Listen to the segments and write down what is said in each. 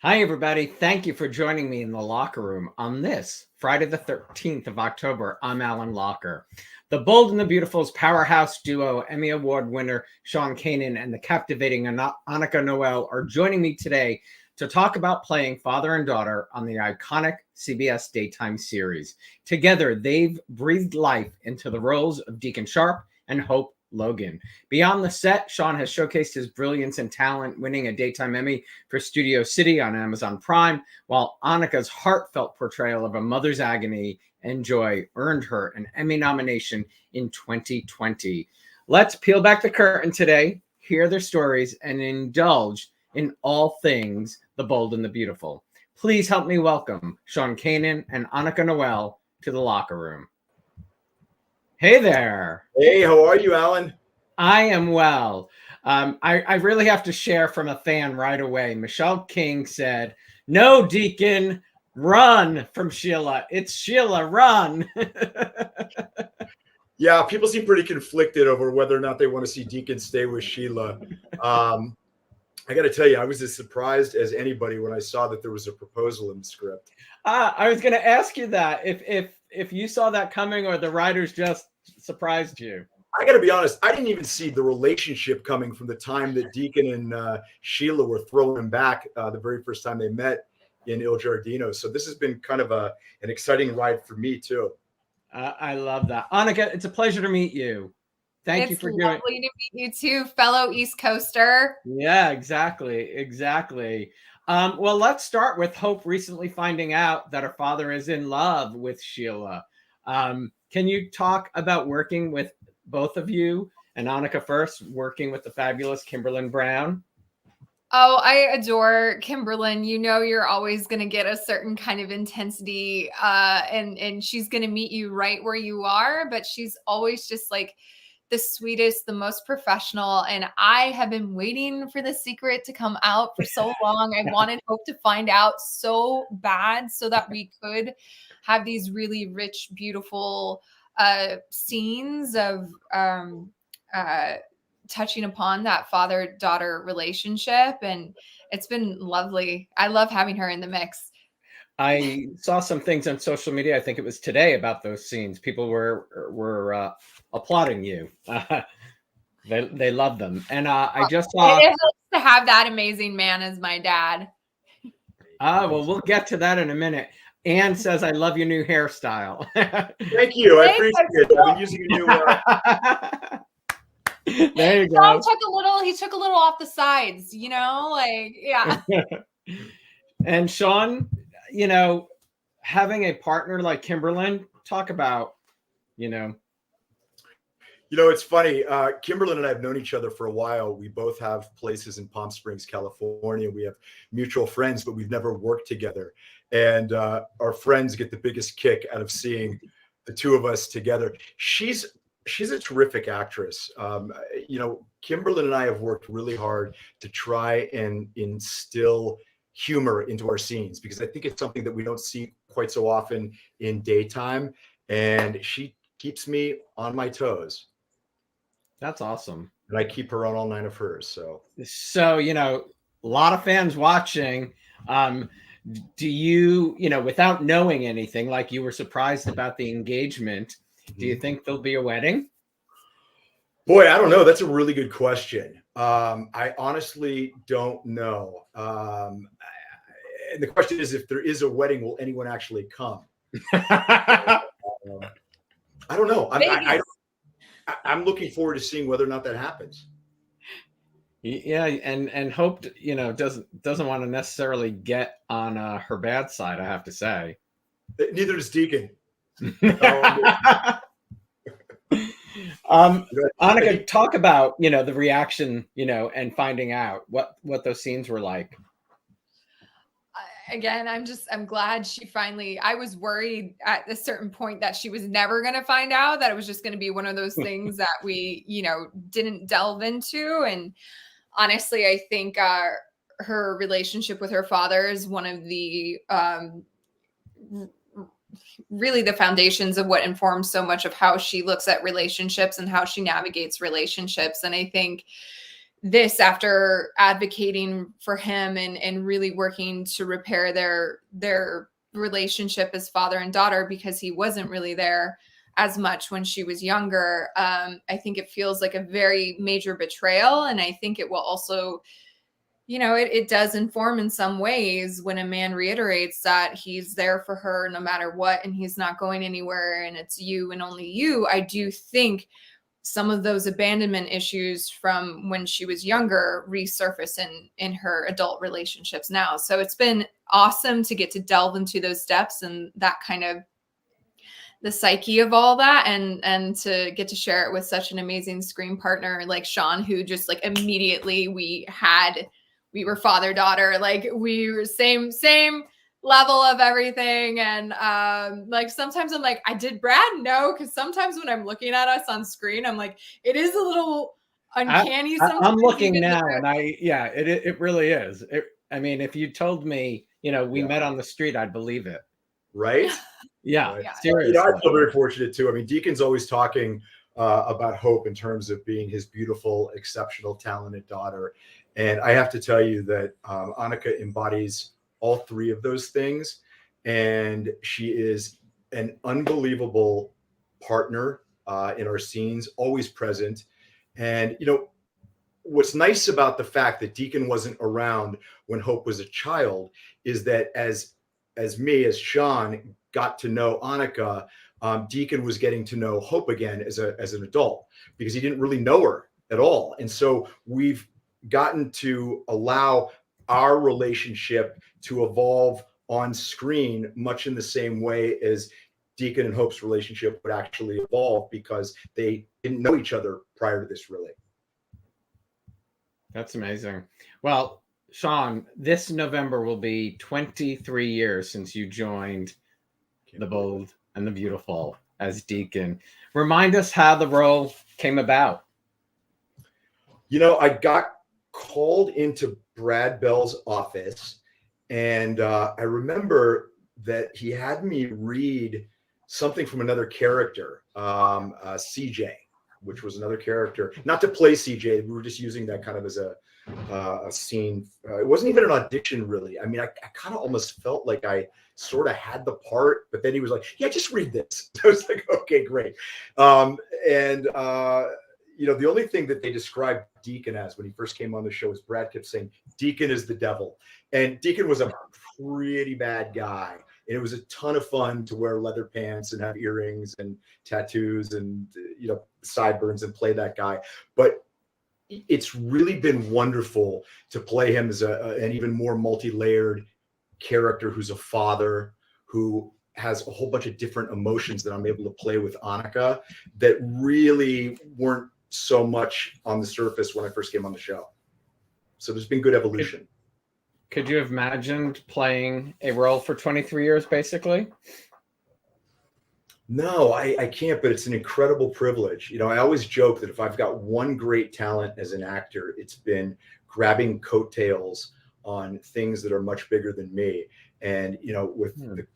Hi, everybody. Thank you for joining me in the locker room on this Friday, the 13th of October. I'm Alan Locher. The Bold and the Beautiful's powerhouse duo, Emmy Award-winner Sean Kanan and the captivating Annika Noelle, are joining me today to talk about playing father and daughter on the iconic CBS daytime series. Together, they've breathed life into the roles of Deacon Sharpe and Hope Logan. Beyond the set, Sean has showcased his brilliance and talent, winning a Daytime Emmy for Studio City on Amazon Prime, while Annika's heartfelt portrayal of a mother's agony and joy earned her an Emmy nomination in 2020. Let's peel back the curtain today, hear their stories, and indulge in all things the bold and the beautiful. Please help me welcome Sean Kanan and Annika Noelle to the locker room. Hey there. Hey, how are you, Alan? I am well. I really have to share from a fan right away. Michelle King said, "No, Deacon, run from Sheila. It's Sheila, run." Yeah, people seem pretty conflicted over whether or not they want to see Deacon stay with Sheila. I got to tell you, I was as surprised as anybody when I saw that there was a proposal in the script. I was going to ask you that if you saw that coming or the writers just surprised you. I got to be honest, I didn't even see the relationship coming from the time that Deacon and Sheila were throwing him back the very first time they met in Il Giardino. So this has been kind of an exciting ride for me, too. I love that. Annika, it's a pleasure to meet you. Thank you for doing it. It's lovely to meet you too, fellow East Coaster. Yeah, exactly. Well, let's start with Hope recently finding out that her father is in love with Sheila. Can you talk about working with both of you, and Annika first, working with the fabulous Kimberlin Brown? Oh, I adore Kimberlin. You know, you're always going to get a certain kind of intensity, and she's going to meet you right where you are, but she's always just like the sweetest, the most professional. And I have been waiting for the secret to come out for so long. I wanted Hope to find out so bad so that we could have these really rich, beautiful scenes of touching upon that father-daughter relationship. And it's been lovely. I love having her in the mix. I saw some things on social media, I think it was today, about those scenes. People were applauding you. They love them. And I just saw... It helps to have that amazing man as my dad. Well, we'll get to that in a minute. Anne says, "I love your new hairstyle." Thank you. I appreciate it. I've been using a new... There you go. He took a little off the sides, you know, like, yeah. And Sean, you know, having a partner like Kimberlin, talk about, it's funny. Kimberlin and I have known each other for a while. We both have places in Palm Springs, California. We have mutual friends, but we've never worked together. And our friends get the biggest kick out of seeing the two of us together. She's a terrific actress. Kimberlin and I have worked really hard to try and instill humor into our scenes, because I think it's something that we don't see quite so often in daytime. And she keeps me on my toes. That's awesome. And I keep her on all nine of hers. So, a lot of fans watching. Do you, without knowing anything, like you were surprised about the engagement, do you think there'll be a wedding? Boy, I don't know. That's a really good question. I honestly don't know. And the question is, if there is a wedding, will anyone actually come? I don't know. I'm looking forward to seeing whether or not that happens. Yeah, and Hope, doesn't want to necessarily get on her bad side, I have to say. Neither does Deacon. Annika, talk about the reaction, and finding out what those scenes were like. Again, I'm glad she finally... I was worried at a certain point that she was never going to find out, that it was just going to be one of those things that we, didn't delve into. And honestly, I think her relationship with her father is one of the really the foundations of what informs so much of how she looks at relationships and how she navigates relationships. And I think this after advocating for him and really working to repair their relationship as father and daughter, because he wasn't really there as much when she was younger. I think it feels like a very major betrayal. And I think it will also, it does inform in some ways when a man reiterates that he's there for her no matter what, and he's not going anywhere, and it's you and only you. I do think some of those abandonment issues from when she was younger resurface in her adult relationships now. So it's been awesome to get to delve into those depths and that kind of the psyche of all that, and to get to share it with such an amazing screen partner like Sean, who just like immediately we were father-daughter, like we were same level of everything. And like sometimes I'm like, I did Brad? No, because sometimes when I'm looking at us on screen, I'm like, it is a little uncanny. I'm looking now, and it really is. I mean, if you told me, we met on the street, I'd believe it. Right? Yeah, right. Seriously. I feel very fortunate too. I mean, Deacon's always talking about Hope in terms of being his beautiful, exceptional, talented daughter. And I have to tell you that Annika embodies all three of those things. And she is an unbelievable partner in our scenes, always present. And, what's nice about the fact that Deacon wasn't around when Hope was a child is that as Sean got to know Annika, Deacon was getting to know Hope again as an adult, because he didn't really know her at all. And so we've gotten to allow our relationship to evolve on screen much in the same way as Deacon and Hope's relationship would actually evolve, because they didn't know each other prior to this, really. That's amazing. Well, Sean, this November will be 23 years since you joined The Bold and the Beautiful as Deacon. Remind us how the role came about. I got called into Brad Bell's office, and I remember that he had me read something from another character, CJ, which was another character, not to play CJ. We were just using that kind of as a scene. It wasn't even an audition, really. I mean, I kind of almost felt like I sort of had the part, but then he was like, yeah, just read this. I was like, okay, great. The only thing that they described Deacon as when he first came on the show is Brad kept saying, Deacon is the devil. And Deacon was a pretty bad guy. And it was a ton of fun to wear leather pants and have earrings and tattoos and, sideburns and play that guy. But it's really been wonderful to play him as an even more multi-layered character who's a father, who has a whole bunch of different emotions that I'm able to play with Annika that really weren't so much on the surface when I first came on the show. So there's been good evolution. Could you have imagined playing a role for 23 years, basically? No, I can't, but it's an incredible privilege. I always joke that if I've got one great talent as an actor, it's been grabbing coattails on things that are much bigger than me. And, with the,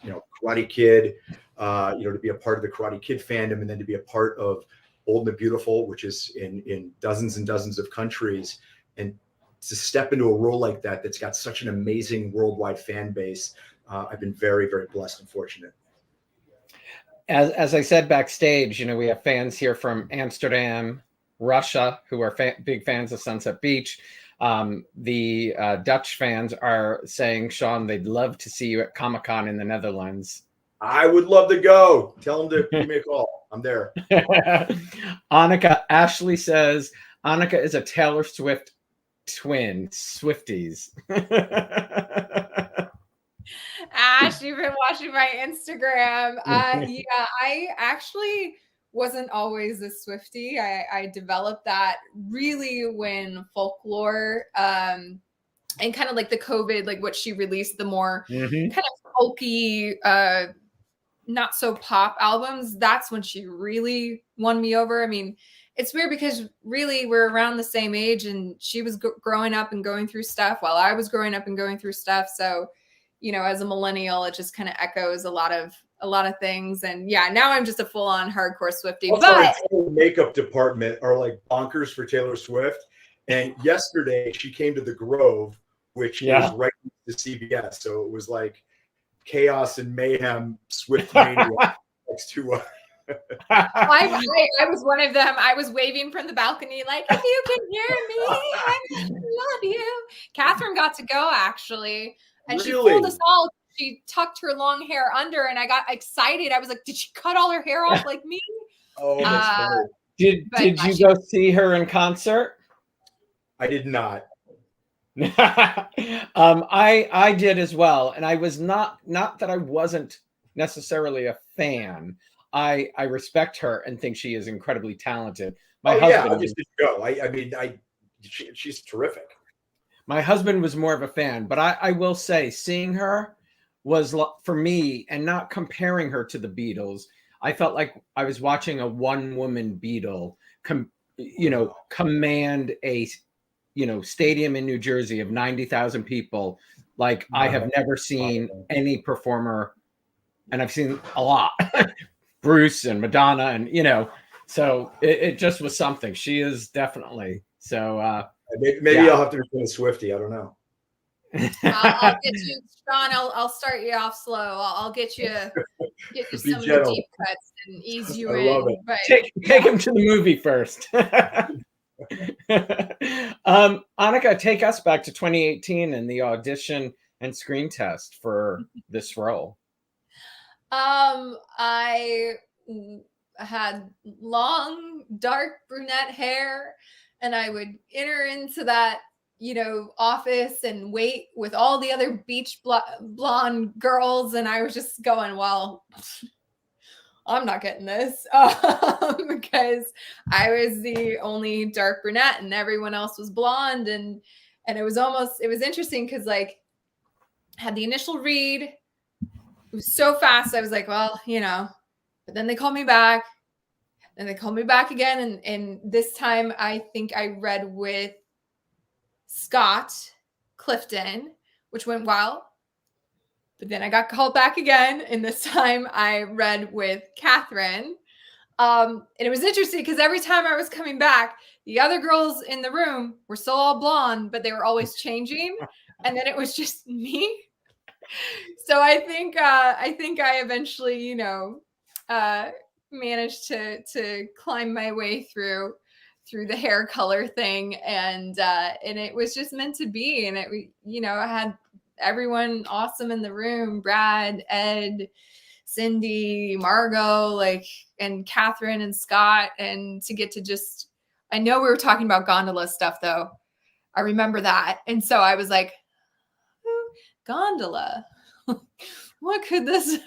Karate Kid, to be a part of the Karate Kid fandom, and then to be a part of Bold and the Beautiful, which is in dozens and dozens of countries, and to step into a role like that that's got such an amazing worldwide fan base. I've been very, very blessed and fortunate. As I said backstage, we have fans here from Amsterdam, Russia, who are big fans of Sunset Beach. The Dutch fans are saying, Sean, they'd love to see you at Comic-Con in the Netherlands. I would love to go. Tell them to give me a call. I'm there. Ashley says, Annika is a Taylor Swift twin. Swifties. Ash, you've been watching my Instagram. I actually wasn't always a Swiftie. I developed that really when folklore and kind of like the COVID, like what she released, the more kind of folky, not so pop albums. That's when she really won me over. I mean, it's weird because really we're around the same age, and she was growing up and going through stuff while I was growing up and going through stuff. So, as a millennial, it just kind of echoes a lot of things. And yeah, now I'm just a full on hardcore Swiftie. Also, but our makeup department are like bonkers for Taylor Swift. And yesterday she came to the Grove, which is right next to CBS. So it was like chaos and mayhem, swift mania next to I was one of them. I was waving from the balcony, like, if you can hear me, I love you. Catherine got to go, actually. And she fooled us all. She tucked her long hair under, and I got excited. I was like, did she cut all her hair off like me? Oh, that's funny. Did you go see her in concert? I did not. I did as well. And I was not that I wasn't necessarily a fan. I respect her and think she is incredibly talented. My husband, I just didn't go. I mean, she's terrific. My husband was more of a fan, but I will say seeing her was, for me, and not comparing her to the Beatles, I felt like I was watching a one-woman Beatle, command a, stadium in New Jersey of 90,000 people. Like I have never seen any performer, and I've seen a lot. Bruce and Madonna, and so it just was something. She is definitely so. Maybe I'll have to become a Swiftie. I don't know. I'll get you, Sean. I'll start you off slow. I'll get you some of the deep cuts and ease you in. But take him to the movie first. Annika, take us back to 2018 and the audition and screen test for this role. I had long, dark brunette hair, and I would enter into that, office and wait with all the other beach blonde girls. And I was just going, well, I'm not getting this because I was the only dark brunette and everyone else was blonde. And it was interesting because I had the initial read. It was so fast. I was like, well, but then they called me back and they called me back again. And this time I think I read with Scott Clifton, which went well. But then I got called back again. And this time I read with Catherine. And it was interesting because every time I was coming back, the other girls in the room were still all blonde, but they were always changing. And then it was just me. So I think I eventually, managed to climb my way through the hair color thing, and it was just meant to be. And I had everyone awesome in the room: Brad, Ed, Cindy, Margot, and Catherine and Scott, and to get to I know we were talking about gondola stuff though. I remember that, and so I was like, gondola. What could this?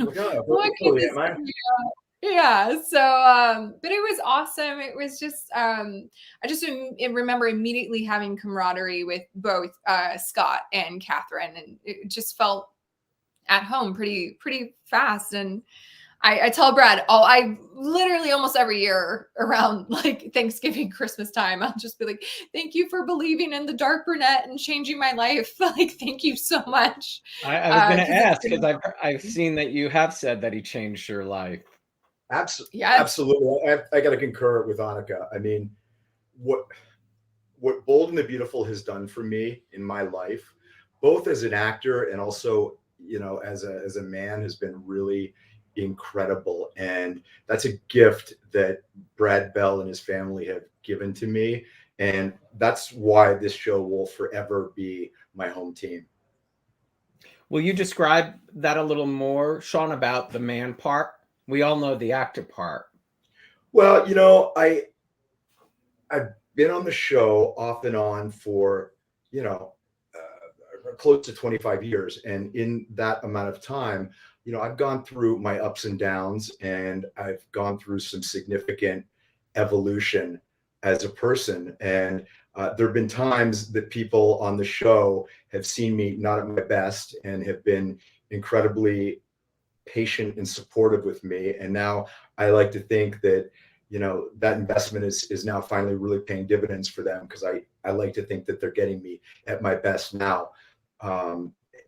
Yeah. So, but it was awesome. It was just, I just remember immediately having camaraderie with both Scott and Catherine, and it just felt at home pretty fast. And I tell Brad, I literally almost every year around Thanksgiving, Christmas time, I'll just be like, thank you for believing in the dark brunette and changing my life. Thank you so much. I was going to ask, because I've seen that you have said that he changed your life. Absolutely. Yes. Absolutely. I got to concur with Annika. I mean, what Bold and the Beautiful has done for me in my life, both as an actor and also, as a man, has been really incredible. And that's a gift that Brad Bell and his family have given to me. And that's why this show will forever be my home team. Will you describe that a little more, Sean, about the man part? We all know the actor part. Well, I've been on the show off and on for, close to 25 years. And in that amount of time, I've gone through my ups and downs, and I've gone through some significant evolution as a person. And there have been times that people on the show have seen me not at my best and have been incredibly patient and supportive with me. And now I like to think that, that investment is now finally really paying dividends for them, because I like to think that they're getting me at my best now.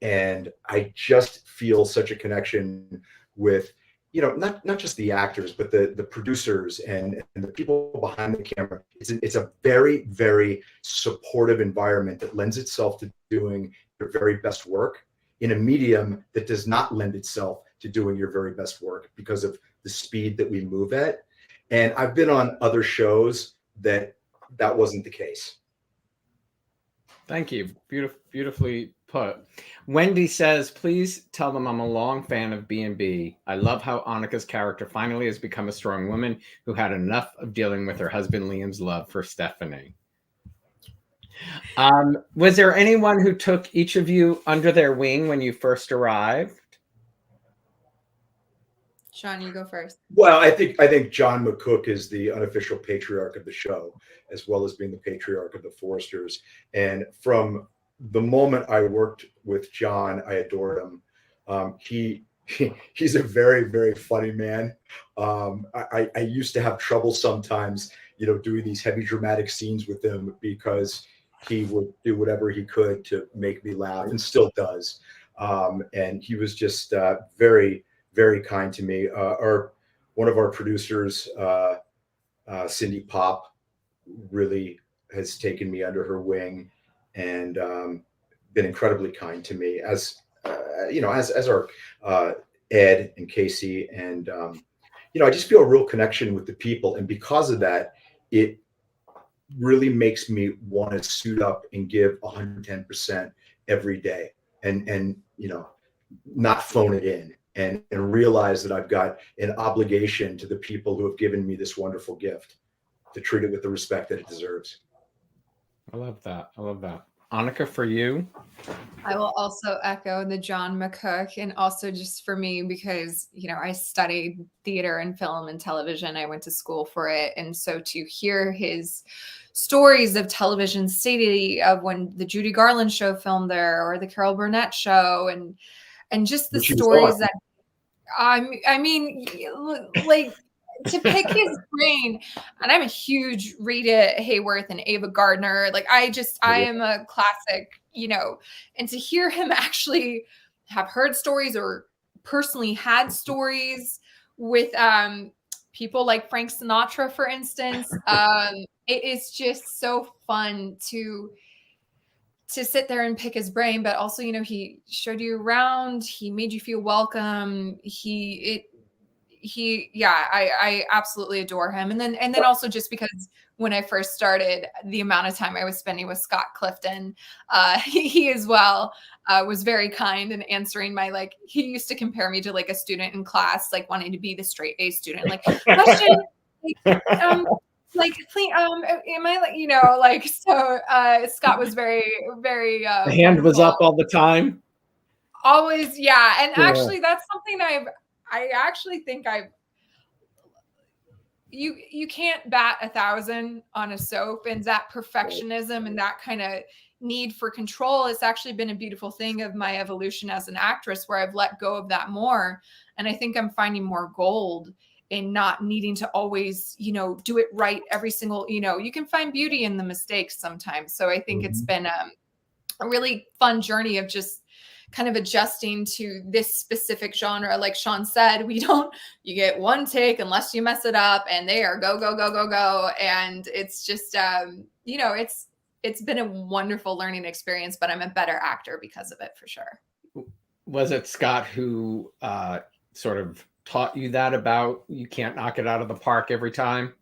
And I just feel such a connection with not just the actors, but the producers and the people behind the camera. It's a very, very supportive environment that lends itself to doing your very best work in a medium that does not lend itself to doing your very best work because of the speed that we move at. And I've been on other shows that wasn't the case. Thank you. Beautifully put. Wendy says, please tell them I'm a long fan of B&B. I love how Annika's character finally has become a strong woman who had enough of dealing with her husband Liam's love for Stephanie. Was there anyone who took each of you under their wing when you first arrived? Sean, you go first. Well, I think John McCook is the unofficial patriarch of the show, as well as being the patriarch of the Forsters. And from the moment I worked with John, I adored him. He's a very, very funny man. I used to have trouble sometimes, doing these heavy dramatic scenes with him because he would do whatever he could to make me laugh, and still does. And he was just very, very kind to me. One of our producers, Cindy Pop, really has taken me under her wing and been incredibly kind to me, as our Ed and Casey. And I just feel a real connection with the people, and because of that, it really makes me want to suit up and give 110% every day, and not phone it in. And realize that I've got an obligation to the people who have given me this wonderful gift to treat it with the respect that it deserves. I love that. Annika, for you? I will also echo the John McCook, and also just for me, because, I studied theater and film and television. I went to school for it. And so to hear his stories of television city, of when the Judy Garland show filmed there, or the Carol Burnett show, and just the stories that, I mean, like, to pick his brain, and I'm a huge Rita Hayworth and Ava Gardner. Like, I am a classic, and to hear him actually have heard stories or personally had stories with people like Frank Sinatra, for instance, it is just so fun to sit there and pick his brain, but also, he showed you around, he made you feel welcome. I absolutely adore him. And then also just because when I first started, the amount of time I was spending with Scott Clifton, he as well was very kind and answering my, he used to compare me to a student in class, wanting to be the straight A student, question, am I so Scott was very, very the hand was up all the time. Always. Yeah. And actually that's something I actually think you can't bat 1,000 on a soap, and that perfectionism and that kind of need for control has actually been a beautiful thing of my evolution as an actress, where I've let go of that more. And I think I'm finding more gold in not needing to always, do it right every single, you can find beauty in the mistakes sometimes. So I think it's been a really fun journey of just kind of adjusting to this specific genre. Like Sean said, you get one take unless you mess it up, and they are go, go, go, go, go. And it's just, it's been a wonderful learning experience, but I'm a better actor because of it, for sure. Was it Scott who sort of taught you that about you can't knock it out of the park every time?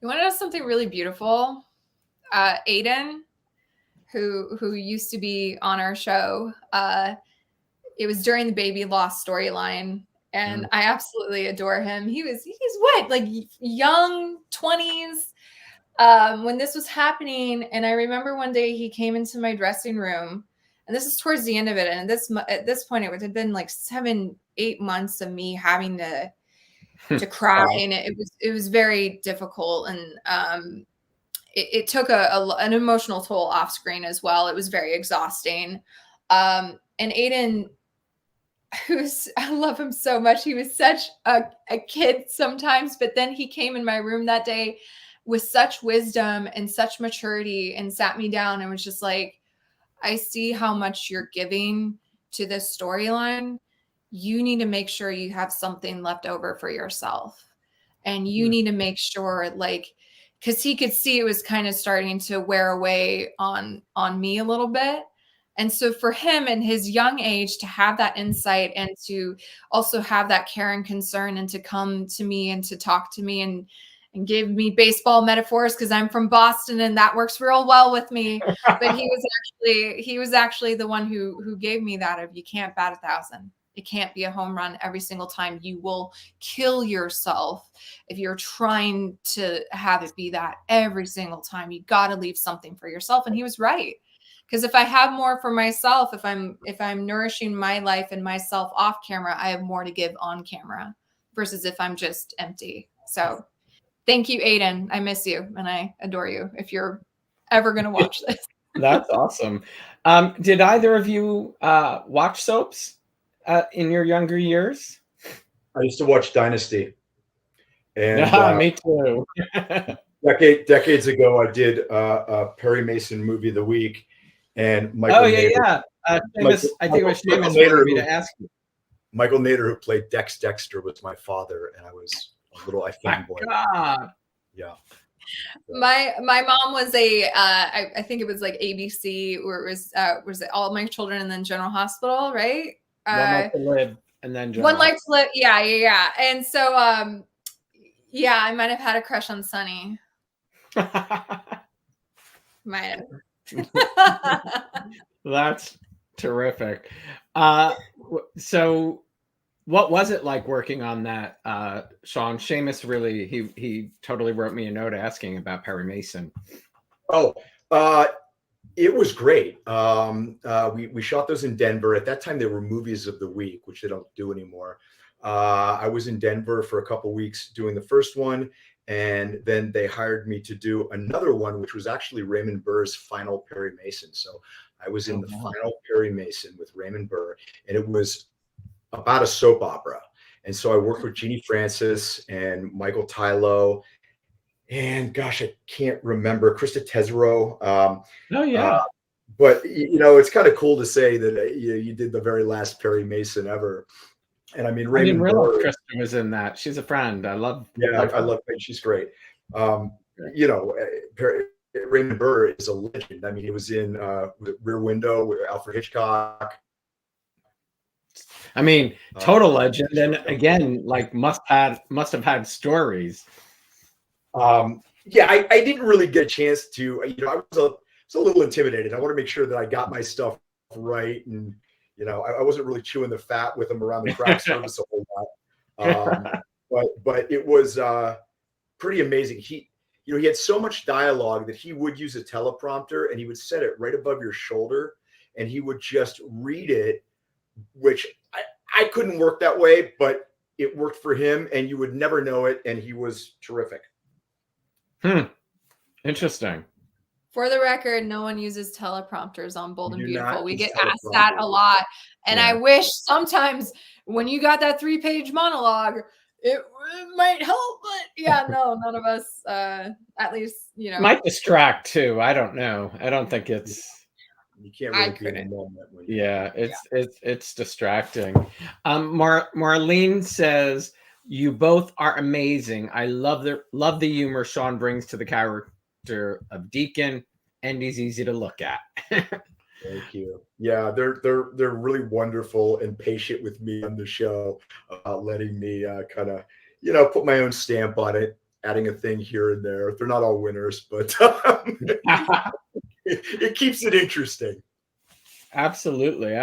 You want to know something really beautiful? Aiden, who used to be on our show, it was during the baby loss storyline, and I absolutely adore him. He's what, young 20s when this was happening. And I remember one day he came into my dressing room, and this is towards the end of it. And at this point, it would have been 7-8 months of me having to cry, and it was very difficult. And it took an emotional toll off screen as well. It was very exhausting. And Aiden, I love him so much. He was such a kid sometimes, but then he came in my room that day with such wisdom and such maturity, and sat me down and was just like, I see how much you're giving to this storyline. you need to make sure you have something left over for yourself. And you need to make sure, like, because he could see it was kind of starting to wear away on me a little bit. And so for him in his young age to have that insight and to also have that care and concern and to come to me and to talk to me and give me baseball metaphors, because I'm from Boston and that works real well with me. But he was actually the one who gave me that of, you can't bat 1,000. It can't be a home run every single time. You will kill yourself if you're trying to have it be that every single time. You got to leave something for yourself. And he was right. Because if I have more for myself, if I'm nourishing my life and myself off camera, I have more to give on camera versus if I'm just empty. So thank you, Aiden. I miss you and I adore you if you're ever going to watch this. That's awesome. Did either of you watch soaps in your younger years? I used to watch Dynasty. And me too. decades ago, I did a Perry Mason movie of the week. And Michael Nader, I think it was Seamus wanted me to ask you. Michael Nader, who played Dexter, was my father, and I was a little fanboy. God. Yeah. My mom was I think it was like ABC, where it was it All My Children and then General Hospital, right? One Life to Live and then One Life to Live. Yeah. And so yeah, I might have had a crush on Sonny. Might have. That's terrific. So what was it like working on that, Sean? Seamus really, he totally wrote me a note asking about Perry Mason. It was great. We shot those in Denver. At that time, they were movies of the week, which they don't do anymore. I was in Denver for a couple of weeks doing the first one, and then they hired me to do another one, which was actually Raymond Burr's final Perry Mason. So I was in the final Perry Mason with Raymond Burr, and it was about a soap opera. And so I worked with Jeannie Francis and Michael Tylo, and gosh, I can't remember, Krista Tesoro. But it's kind of cool to say that you did the very last Perry Mason ever. And I mean, Raymond Burr, Krista was in that. She's a friend. I love. I love her. She's great. Raymond Burr is a legend. I mean, he was in Rear Window with Alfred Hitchcock. I mean, total legend. And again, like must have had stories. I didn't really get a chance to. I was a little intimidated. I want to make sure that I got my stuff right, and I wasn't really chewing the fat with him around the craft service a whole lot. But it was pretty amazing. He had so much dialogue that he would use a teleprompter and he would set it right above your shoulder and he would just read it, which I couldn't work that way, but it worked for him and you would never know it. And he was terrific. Interesting. For the record, no one uses teleprompters on Bold and Beautiful. We get asked that a lot. And I wish sometimes when you got that 3-page monologue, it might help, but no, none of us, at least, might distract too. I don't know. I don't think it's. You can't really be in the moment. It's distracting. Marlene says, you both are amazing. I love the humor Sean brings to the character of Deacon, and he's easy to look at. Thank you. Yeah, they're really wonderful and patient with me on the show, letting me kind of put my own stamp on it, adding a thing here and there. They're not all winners, but it keeps it interesting. Absolutely. We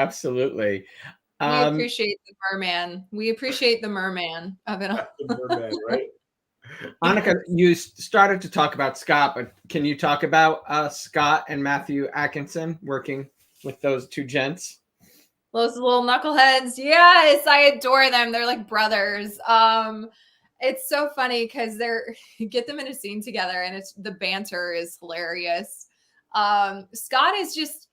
appreciate the merman. We appreciate the merman of it all. The merman, right? Annika, you started to talk about Scott, but can you talk about Scott and Matthew Atkinson working with those two gents? Those little knuckleheads. Yes, I adore them. They're like brothers. It's so funny because get them in a scene together and the banter is hilarious. Scott is just,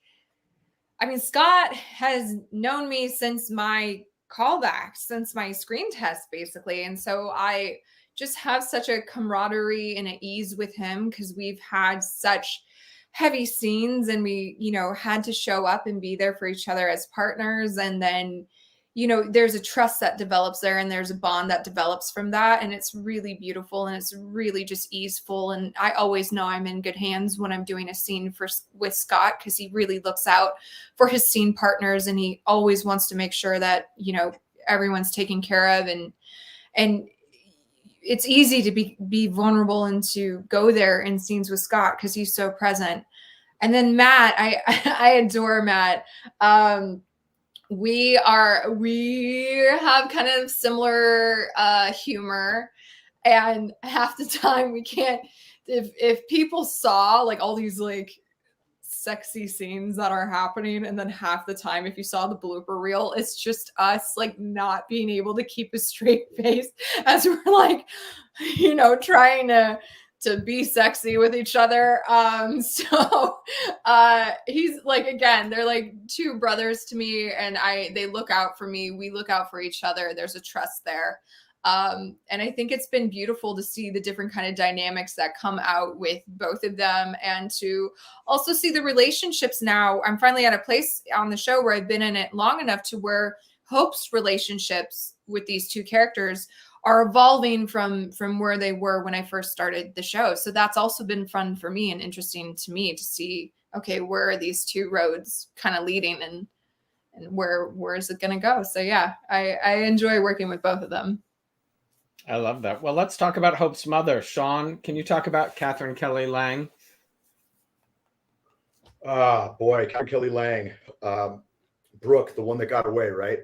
Scott has known me since my callback, since my screen test, basically. And so I just have such a camaraderie and an ease with him because we've had such heavy scenes and we, had to show up and be there for each other as partners. And then, you know, there's a trust that develops there, and there's a bond that develops from that. And it's really beautiful, and it's really just easeful. And I always know I'm in good hands when I'm doing a scene with Scott, because he really looks out for his scene partners, and he always wants to make sure that, you know, everyone's taken care of. And it's easy to be vulnerable and to go there in scenes with Scott because he's so present. And then Matt, I adore Matt. We have kind of similar humor, and half the time we can't, if people saw like all these like sexy scenes that are happening, and then half the time if you saw the blooper reel, it's just us like not being able to keep a straight face as we're like, you know, trying to be sexy with each other. He's like, again, they're like two brothers to me, and they look out for me. We look out for each other. There's a trust there. And I think it's been beautiful to see the different kind of dynamics that come out with both of them, and to also see the relationships now. I'm finally at a place on the show where I've been in it long enough to where Hope's relationships with these two characters are evolving from where they were when I first started the show. So that's also been fun for me and interesting to me to see, okay, where are these two roads kind of leading, and where is it going to go? So yeah, I enjoy working with both of them. I love that. Well, let's talk about Hope's mother. Sean, can you talk about Catherine Kelly Lang? Boy, Catherine Kelly Lang. Brooke, the one that got away, right?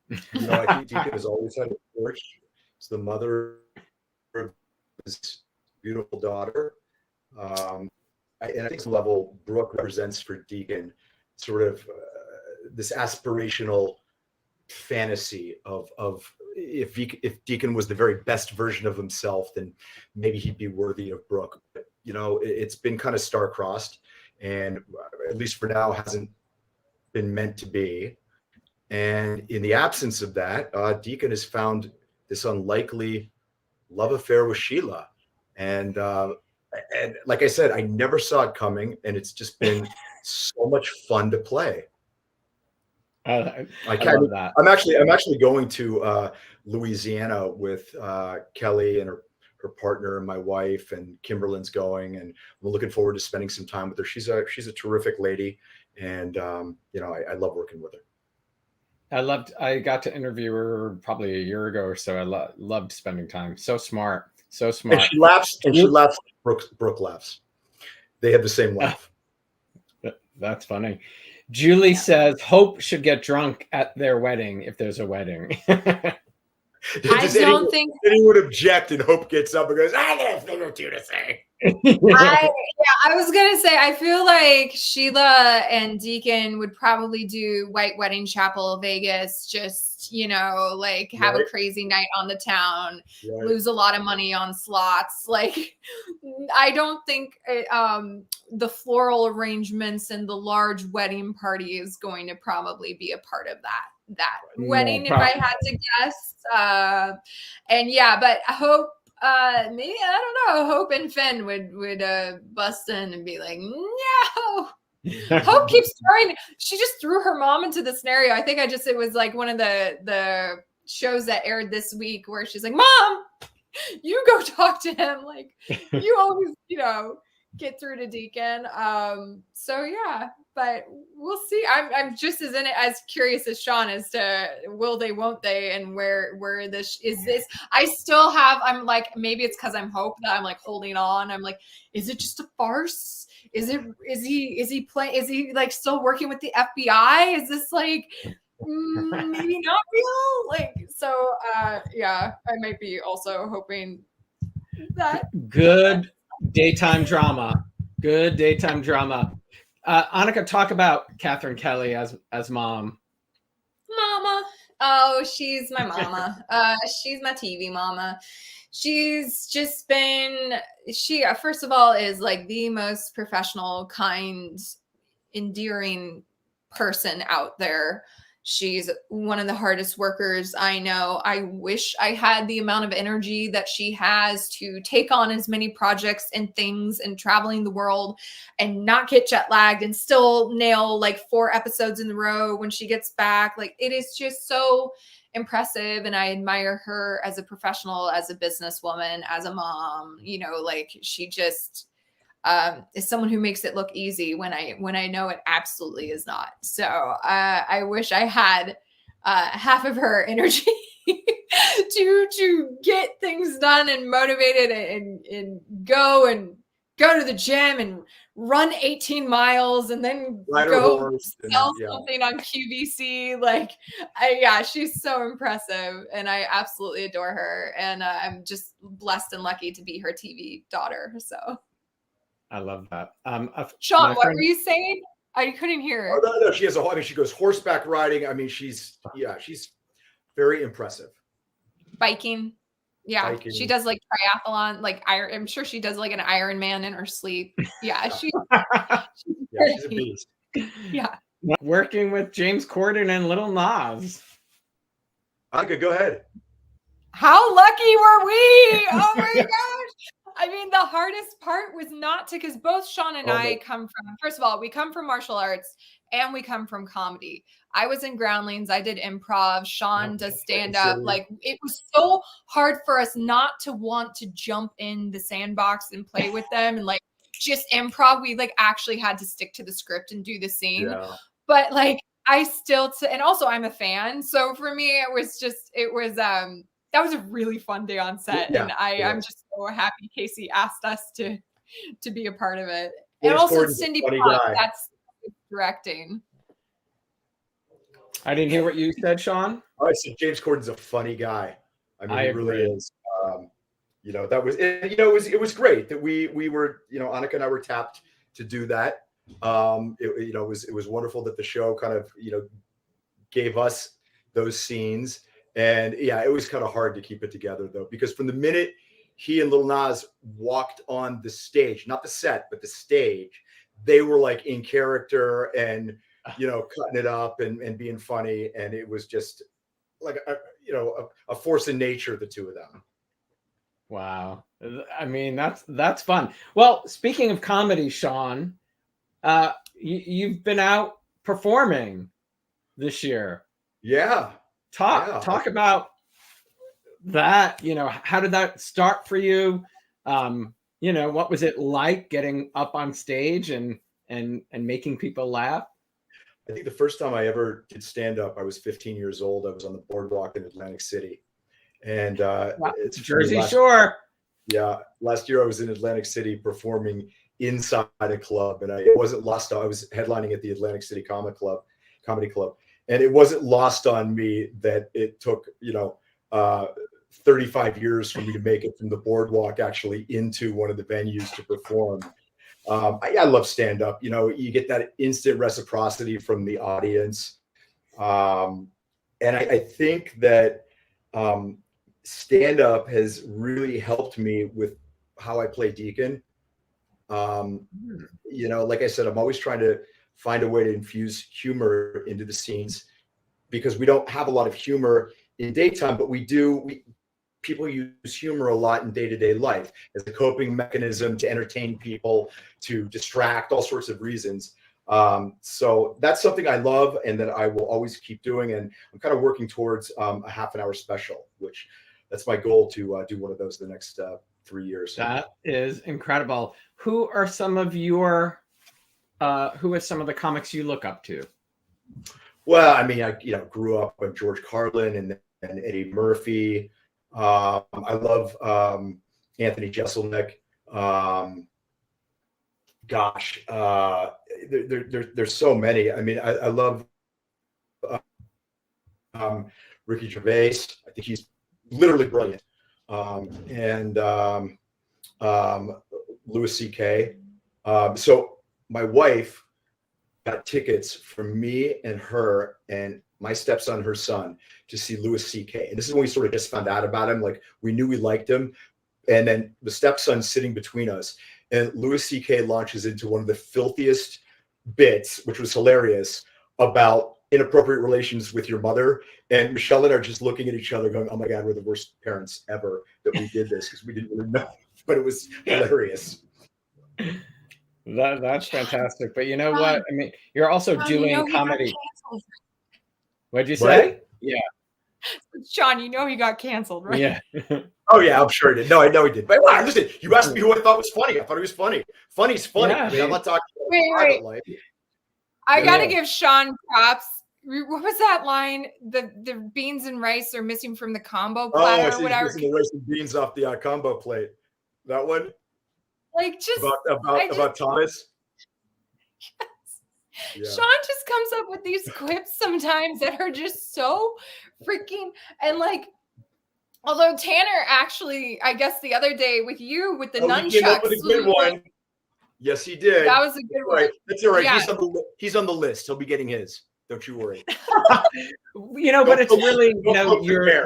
You know, I think Deacon has always had a torch. It's the mother of his beautiful daughter. And I think some level, Brooke represents for Deacon sort of this aspirational fantasy of if Deacon was the very best version of himself, then maybe he'd be worthy of Brooke. But, you know, it's been kind of star-crossed, and at least for now hasn't been meant to be. And in the absence of that, Deacon has found this unlikely love affair with Sheila. And like I said, I never saw it coming, and it's just been so much fun to play. I love that. I'm actually going to Louisiana with Kelly and her partner and my wife, and Kimberly's going, and I'm looking forward to spending some time with her. She's a terrific lady, and you know, I love working with her. I got to interview her probably a year ago or so. I loved spending time. So smart. And she laughs. Brooke laughs. They have the same laugh. That's funny. Julie says Hope should get drunk at their wedding if there's a wedding. Don't think anyone object, and Hope gets up and goes, I got a thing or two to say. I was gonna say, I feel like Sheila and Deacon would probably do White Wedding Chapel, Vegas, just, you know, like have a crazy night on the town, lose a lot of money on slots. Like, I don't think the floral arrangements and the large wedding party is going to probably be a part of that wedding, if I had to guess. And yeah, but Hope, maybe, I don't know, Hope and Finn would bust in and be like, no. Hope keeps trying. She just threw her mom into the scenario. I think it was like one of the shows that aired this week where she's like, Mom, you go talk to him. Like, you always, you know, get through to Deacon. So yeah, but we'll see. I'm just as curious as Sean as to will they, won't they, and where this is. I'm like, maybe it's because I'm Hope that I'm like holding on. I'm like, is it just a farce? Is he like still working with the FBI? Is this like maybe not real? Like, so yeah, I might be also hoping that good daytime drama. Good daytime drama. Annika, talk about Catherine Kelly as mom. Mama. Oh, she's my mama. She's my TV mama. She's just been, she first of all is like the most professional, kind, endearing person out there. She's one of the hardest workers I know. I wish I had the amount of energy that she has to take on as many projects and things and traveling the world and not get jet lagged and still nail like 4 episodes in a row when she gets back. Like, it is just so impressive. And I admire her as a professional, as a businesswoman, as a mom. You know, like, she just is someone who makes it look easy when I know it absolutely is not. So I wish I had half of her energy to get things done and motivated and go to the gym and run 18 miles and then go sell something on QVC. Like, yeah, she's so impressive, and I absolutely adore her. And I'm just blessed and lucky to be her TV daughter. So. I love that. Sean, what were you saying? I couldn't hear her. Oh, no. She has I mean, she goes horseback riding. I mean, she's very impressive. Biking. Yeah. Biking. She does like triathlon, like I'm sure she does like an Ironman in her sleep. Yeah. She's a beast. Yeah. Working with James Corden and Little Nas. Annika, go ahead. How lucky were we? Oh my gosh. I mean, the hardest part was not to, because both Sean and I come from, first of all, we come from martial arts and we come from comedy. I was in Groundlings. I did improv. Sean does stand up. Like, it was so hard for us not to want to jump in the sandbox and play with them and like just improv. We like actually had to stick to the script and do the scene. Yeah. But like, I still, and also I'm a fan. So for me, it was that was a really fun day on set. Yeah, and I'm just so happy Casey asked us to be a part of it. And also Cindy Pop, that's directing. I didn't hear what you said, Sean. I said James Corden's a funny guy. I mean, he really is. You know, that was, you know, it was great that we were, you know, Annika and I were tapped to do that. It was wonderful that the show kind of, you know, gave us those scenes. And yeah, it was kind of hard to keep it together though, because from the minute he and Lil Nas walked on the stage, not the set, but the stage, they were like in character and, you know, cutting it up and being funny. And it was just like, a force in nature, the two of them. Wow. I mean, that's fun. Well, speaking of comedy, Sean, you've been out performing this year. Yeah. Talk about that. You know, how did that start for you? You know, what was it like getting up on stage and making people laugh? I think the first time I ever did stand up, I was 15 years old. I was on the boardwalk in Atlantic City, and it's Jersey Shore. Yeah, last year I was in Atlantic City performing inside a club, and I wasn't lost. I was headlining at the Atlantic City Comedy Club. And it wasn't lost on me that it took, 35 years for me to make it from the boardwalk actually into one of the venues to perform. I love stand-up. You know, you get that instant reciprocity from the audience. And I think that stand-up has really helped me with how I play Deacon. You know, like I said, I'm always trying to find a way to infuse humor into the scenes, because we don't have a lot of humor in daytime, but people use humor a lot in day-to-day life as a coping mechanism to entertain people, to distract, all sorts of reasons. So that's something I love and that I will always keep doing. And I'm kind of working towards a half-an-hour special, which that's my goal to do one of those the next 3 years. That is incredible. Who are some of the comics you look up to? Well, I mean, I grew up with George Carlin and Eddie Murphy. I love Anthony Jeselnik. There's so many. I mean, I love Ricky Gervais. I think he's literally brilliant. And Louis C.K. So my wife got tickets for me and her and my stepson, her son, to see Louis C.K. And this is when we sort of just found out about him. Like, we knew we liked him. And then the stepson's sitting between us, and Louis C.K. launches into one of the filthiest bits, which was hilarious, about inappropriate relations with your mother. And Michelle and I are just looking at each other going, oh my God, we're the worst parents ever that we did this, because we didn't really know, but it was hilarious. That's fantastic. But you know what? I mean, you're also Sean, doing he got comedy. canceled. What'd you What? say? Yeah. Sean, he got canceled, right? Yeah. Oh yeah, I'm sure he did. No, I know he did. But wow, listen, you asked me who I thought was funny. I thought he was funny. Funny's funny. Yeah, I mean, I'm not talking about Wait. private life. I gotta Yeah. give Sean props. What was that line? The beans and rice are missing from the combo platter Oh, or whatever. the rice and beans off the combo plate. That one Like just about Thomas. Yeah. Sean just comes up with these quips sometimes that are just so freaking, and like, although Tanner actually, I guess the other day with you with the He came up nunchucks, with a good one. Yes, he did. that was a good one. Right. That's all right. Yeah. He's on the list. He'll be getting his. Don't you worry. But it's really,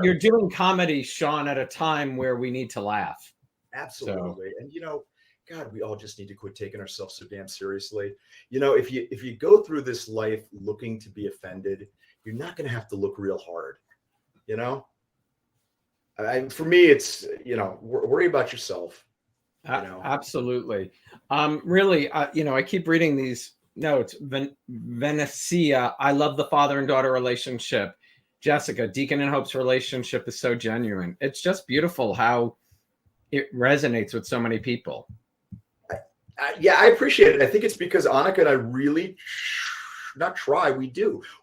you're doing comedy, Sean, at a time where we need to laugh. Absolutely. And God, we all just need to quit taking ourselves so damn seriously. If you go through this life looking to be offended, you're not going to have to look real hard. For me, it's worry about yourself. Absolutely. Really, I keep reading these notes. Venecia, I love the father and daughter relationship. Jessica, Deacon and Hope's relationship is so genuine. It's just beautiful how it resonates with so many people. Yeah, I appreciate it. I think it's because Annika and I really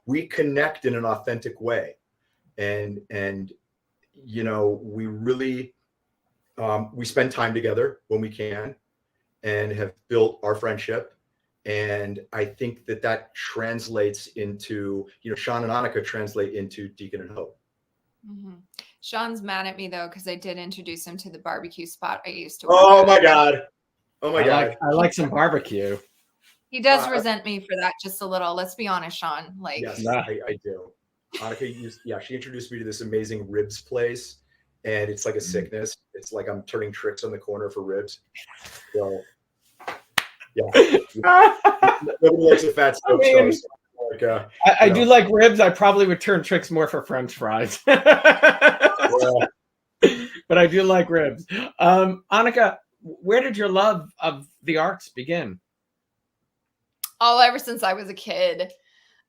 we connect in an authentic way. And we really, we spend time together when we can and have built our friendship. And I think that translates into, Sean and Annika translate into Deacon and Hope. Mm-hmm. Sean's mad at me though, because I did introduce him to the barbecue spot I used to work Oh at. my God. Oh my God. I like some barbecue. He does resent me for that just a little. Let's be honest, Sean. Like, yes, I do. Annika she introduced me to this amazing ribs place, and it's like a sickness. It's like I'm turning tricks on the corner for ribs. So yeah. Nobody likes a fat stove star. I do like ribs. I probably would turn tricks more for French fries. But I do like ribs. Annika, where did your love of the arts begin? Oh, ever since I was a kid.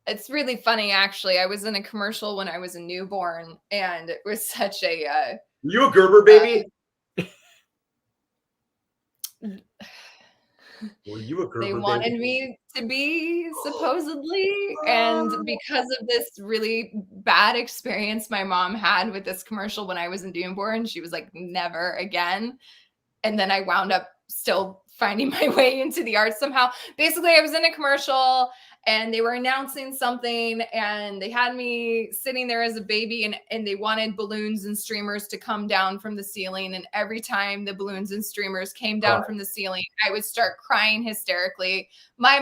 It's really funny, actually. I was in a commercial when I was a newborn, and it was such a... Were you a Gerber baby? Were you a Gerber They baby? wanted me to be, supposedly, and because of this really bad experience my mom had with this commercial when I was a newborn, she was like, never again. And then I wound up still finding my way into the arts somehow. Basically, I was in a commercial and they were announcing something and they had me sitting there as a baby and they wanted balloons and streamers to come down from the ceiling. And every time the balloons and streamers came down from the ceiling, I would start crying hysterically. My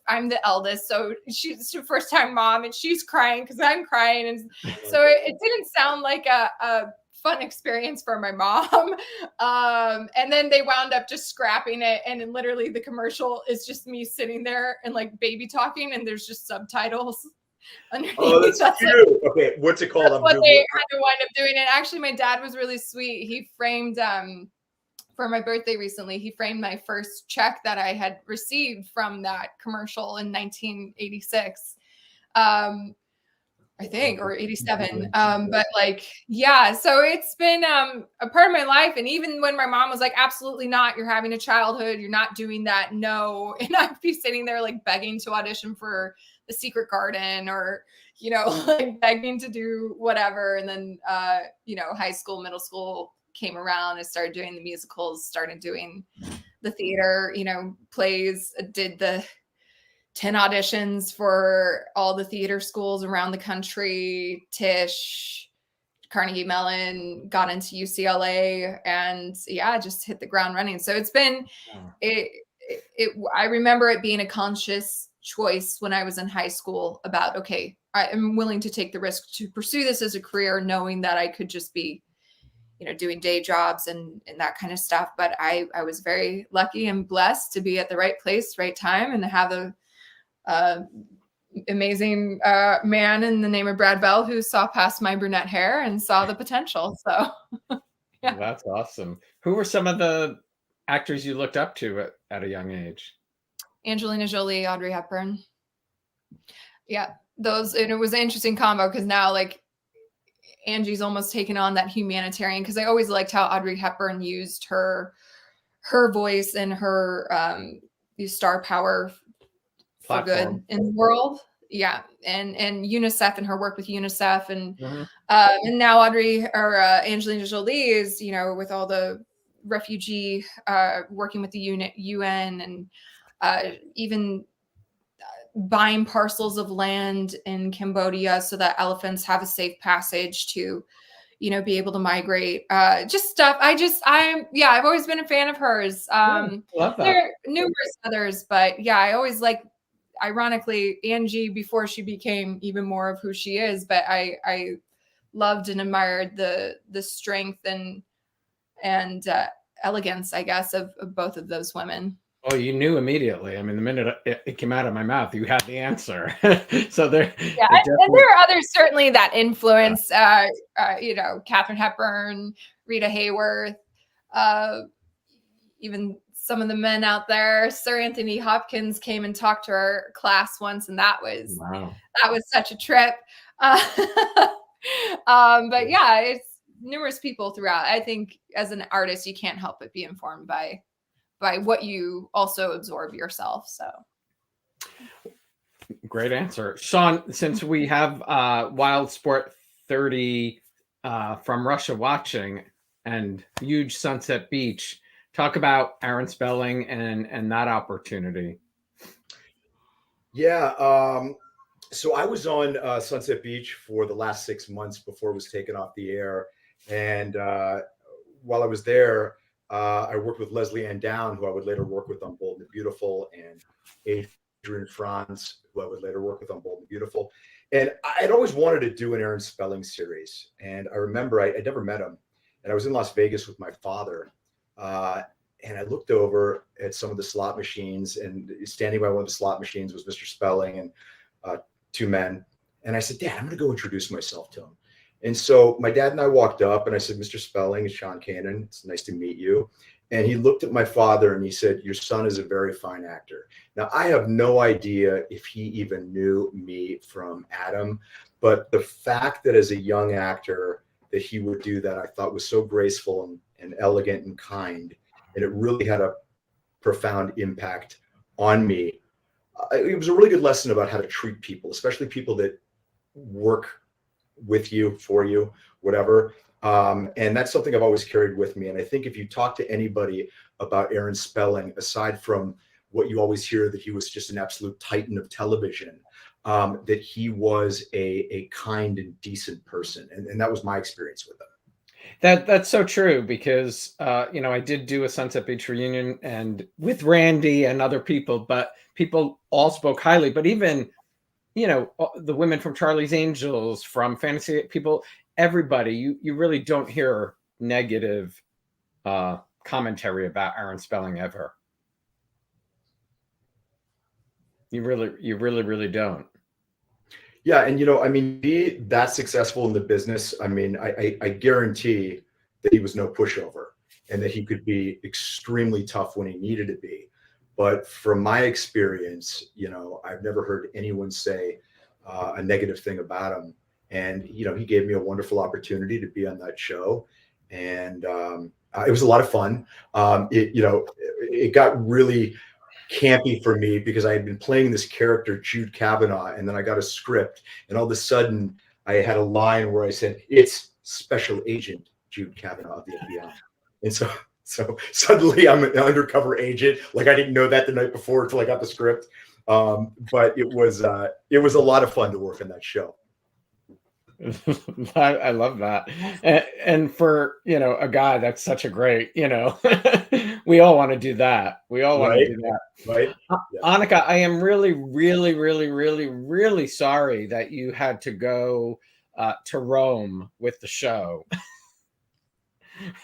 I'm the eldest, so she's the first time mom and she's crying because I'm crying. And so it didn't sound like a fun experience for my mom. And then they wound up just scrapping it. And then literally the commercial is just me sitting there and like baby talking and there's just subtitles underneath. Oh, that's cute. Like, okay, what's it called? That's what they had to wind up doing. And actually my dad was really sweet. He framed, for my birthday recently, he framed my first check that I had received from that commercial in 1986. I think, or 87. But like, yeah, so it's been a part of my life. And even when my mom was like, absolutely not, you're having a childhood, you're not doing that. No. And I'd be sitting there like begging to audition for The Secret Garden or, like begging to do whatever. And then, high school, middle school came around and started doing the musicals, started doing the theater, plays, did the 10 auditions for all the theater schools around the country, Tisch, Carnegie Mellon, got into UCLA, and just hit the ground running. So it's been, I remember it being a conscious choice when I was in high school about, okay, I am willing to take the risk to pursue this as a career, knowing that I could just be, doing day jobs and that kind of stuff. But I was very lucky and blessed to be at the right place, right time, and to have amazing man in the name of Brad Bell who saw past my brunette hair and saw the potential. So yeah. That's awesome. Who were some of the actors you looked up to at a young age? Angelina Jolie, Audrey Hepburn. Yeah, those, and it was an interesting combo because now like Angie's almost taken on that humanitarian, because I always liked how Audrey Hepburn used her voice and her star power for good in the world. Yeah, and UNICEF and her work with UNICEF, and and now Angelina Jolie is, you know, with all the refugee working with the UN and even buying parcels of land in Cambodia so that elephants have a safe passage to, you know, be able to migrate. Just stuff. I've always been a fan of hers. Love that. There are numerous others, but yeah, I always like, ironically, Angie before she became even more of who she is. But I loved and admired the strength and elegance, I guess, of both of those women. Oh, you knew immediately. I mean, the minute it came out of my mouth, you had the answer. So there, yeah, and there are others certainly that influence. You know, Katharine Hepburn, Rita Hayworth, even some of the men out there. Sir Anthony Hopkins came and talked to our class once, and that was such a trip. But yeah, it's numerous people throughout. I think as an artist, you can't help but be informed by what you also absorb yourself. So great answer. Sean, since we have Wild Sport 30 from Russia watching and huge Sunset Beach, talk about Aaron Spelling and that opportunity. Yeah. So I was on Sunset Beach for the last 6 months before it was taken off the air. And while I was there, I worked with Leslie Ann Down, who I would later work with on Bold and Beautiful, and Adrian Franz, who I would later work with on Bold and Beautiful. And I'd always wanted to do an Aaron Spelling series. And I remember I'd never met him. And I was in Las Vegas with my father. And I looked over at some of the slot machines, and standing by one of the slot machines was Mr. Spelling and two men. And I said, Dad, I'm going to go introduce myself to him. And so my dad and I walked up, and I said, Mr. Spelling, it's Sean Kanan. It's nice to meet you. And he looked at my father and he said, your son is a very fine actor. Now, I have no idea if he even knew me from Adam, but the fact that as a young actor that he would do that, I thought was so graceful and elegant and kind. And it really had a profound impact on me. It was a really good lesson about how to treat people, especially people that work with you, for you, whatever. And that's something I've always carried with me. And I think if you talk to anybody about Aaron Spelling, aside from what you always hear, that he was just an absolute titan of television, that he was a kind and decent person. And that was my experience with him. That's so true, because you know, I did do a Sunset Beach reunion and with Randy and other people, but people all spoke highly. But even, you know, the women from Charlie's Angels, from Fantasy people, everybody, you really don't hear negative commentary about Aaron Spelling ever. You really don't. Yeah. And, you know, I mean, be that successful in the business. I mean, I guarantee that he was no pushover and that he could be extremely tough when he needed to be. But from my experience, you know, I've never heard anyone say a negative thing about him. And, you know, he gave me a wonderful opportunity to be on that show. And it was a lot of fun. It got really campy for me because I had been playing this character, Jude Kavanaugh, and then I got a script, and all of a sudden I had a line where I said, it's Special Agent Jude Kavanaugh of the FBI. And so suddenly I'm an undercover agent. Like, I didn't know that the night before until I got the script. But it was a lot of fun to work on that show. I love that. And for, you know, a guy, that's such a great, you know, we all want to do that. We all want to do that. Right. Yeah. Annika, I am really sorry that you had to go to Rome with the show.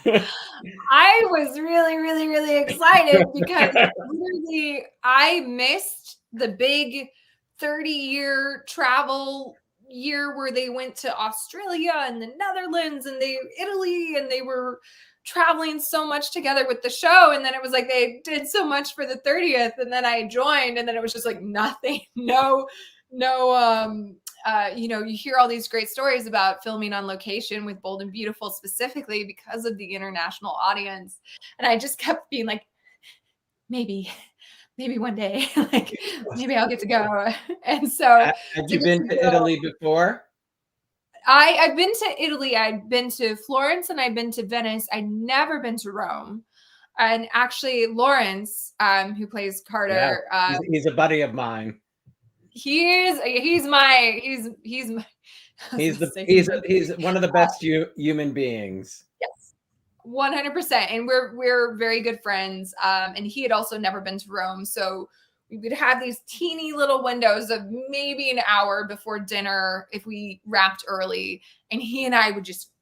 I was really excited because literally I missed the big 30-year travel year where they went to Australia and the Netherlands and Italy, and they were traveling so much together with the show. And then it was like they did so much for the 30th, and then I joined, and then it was just like nothing. No you know, you hear all these great stories about filming on location with Bold and Beautiful specifically because of the international audience. And I just kept being like, maybe one day, like maybe I'll get to go. And so have you been to Italy before? I've been to Italy. I've been to Florence and I've been to Venice. I've never been to Rome. And actually Lawrence, who plays Carter, he's a buddy of mine. He's my he's one of the best human beings. Yes, 100%. And we're very good friends. And he had also never been to Rome, so we would have these teeny little windows of maybe an hour before dinner if we wrapped early, and he and I would just